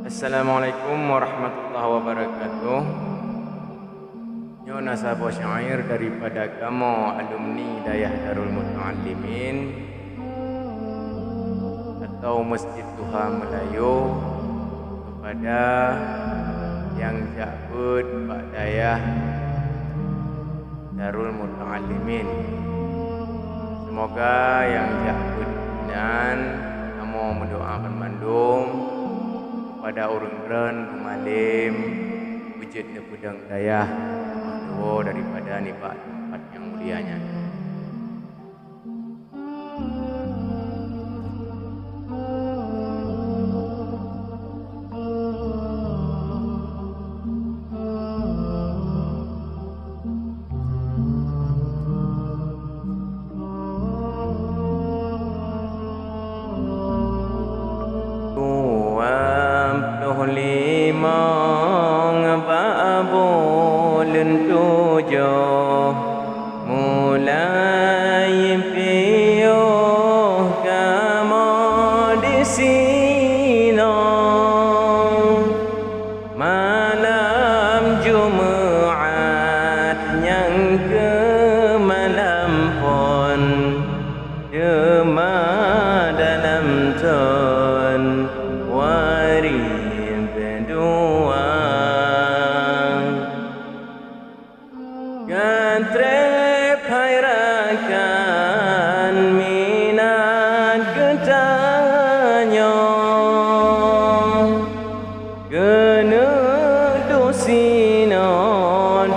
Assalamualaikum warahmatullahi wabarakatuh. Nyo nasabah syair daripada kamu alumni Dayah Darul Muta'allimin atau Masjid Tuhan Melayu kepada yang jabut Pak Dayah Darul Muta'allimin. Semoga yang jabut dan kamu mendoakan mandung pada urun-urun Malim wujud nepudang dayah doa daripada nipat tempat yang mulianya. Limang babulun tujuh mulai piyuh kamu di sini malam Jumaat yang ke malam pun cuma dalam ton wari Gantrep hairakan minat getanya Kena dosina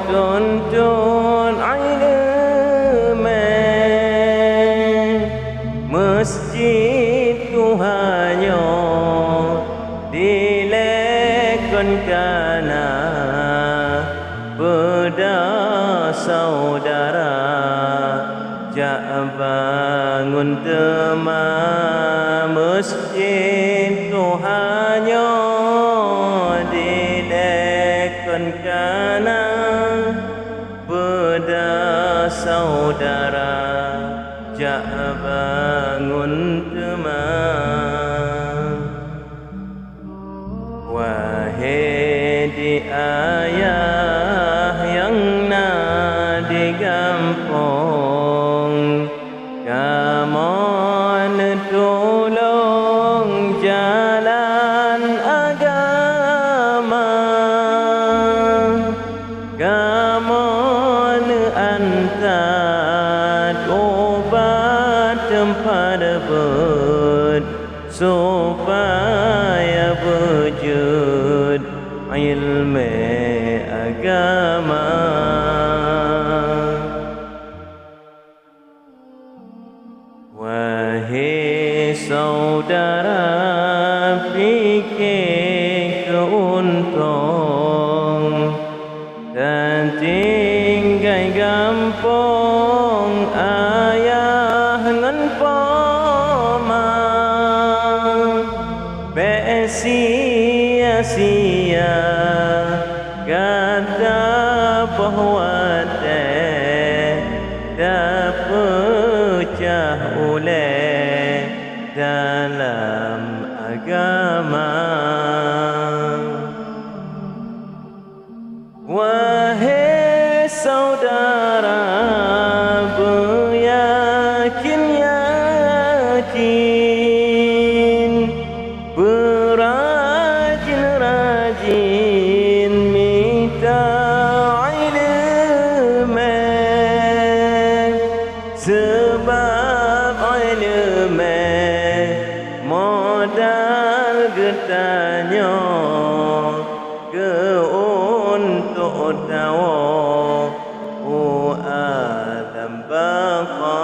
tuntun ilmu Masjid Tuhannya dilekon kana pada saudara jak bangun tema masjid Tuhannya dilekon kana pada saudara jak bangun tema wahai di ayah yang di kampung kamu tolong jalan agama kamu antar obat tempat ber supaya wujud ilmu agama wahai saudara fikir keuntung dan tinggal gampang ayah ngan pama sia-sia kata bahwa dah pecah oleh dalam agama wahai saudara beryakin-yakin berajin-rajin minta ilmu sebab ilmu modal getanya ke untuk dawa alam baqa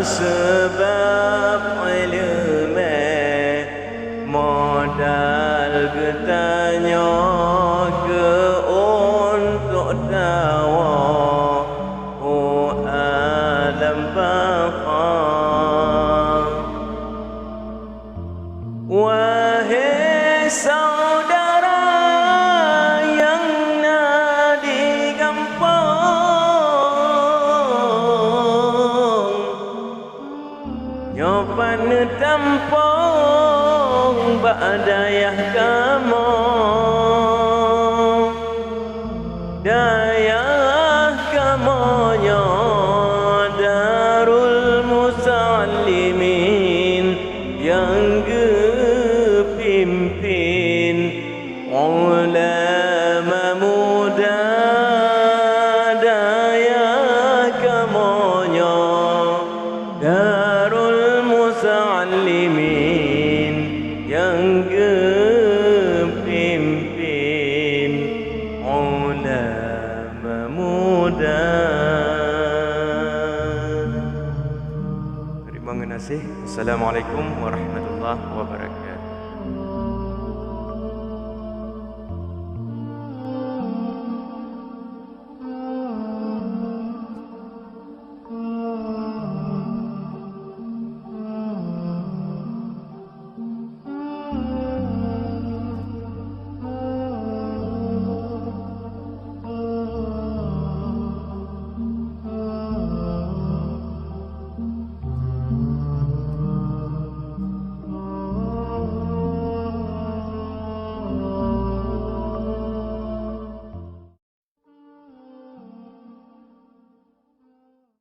sebab ilmu modal getanya ke untuk dawa alam baqa wahai saudara yang di kampung nyo pan tampung badayah kamu dayah kamunya Darul Musalimin yang kepimpin ulama muda dayah kamunya Darul Musalimin yang kepimpin ulama muda. Terima kasih. Assalamualaikum warahmatullahi wabarakatuh.